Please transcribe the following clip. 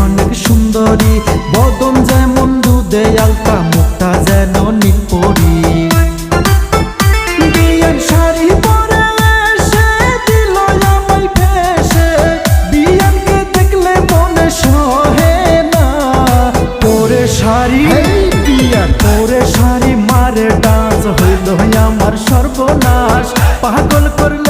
অনেক সুন্দরী, বদন যেমন দুধে আলতা, মুখটা যেন নীলপরি। বিয়ের শাড়ি পরে এসে দিল আমায় ভেসে, বিয়ানকে দেখলে মনে সহে না। পরে শাড়ি পরে শাড়ি মারে ডান্স, হইল আমার সর্বনাশ, পাগল করল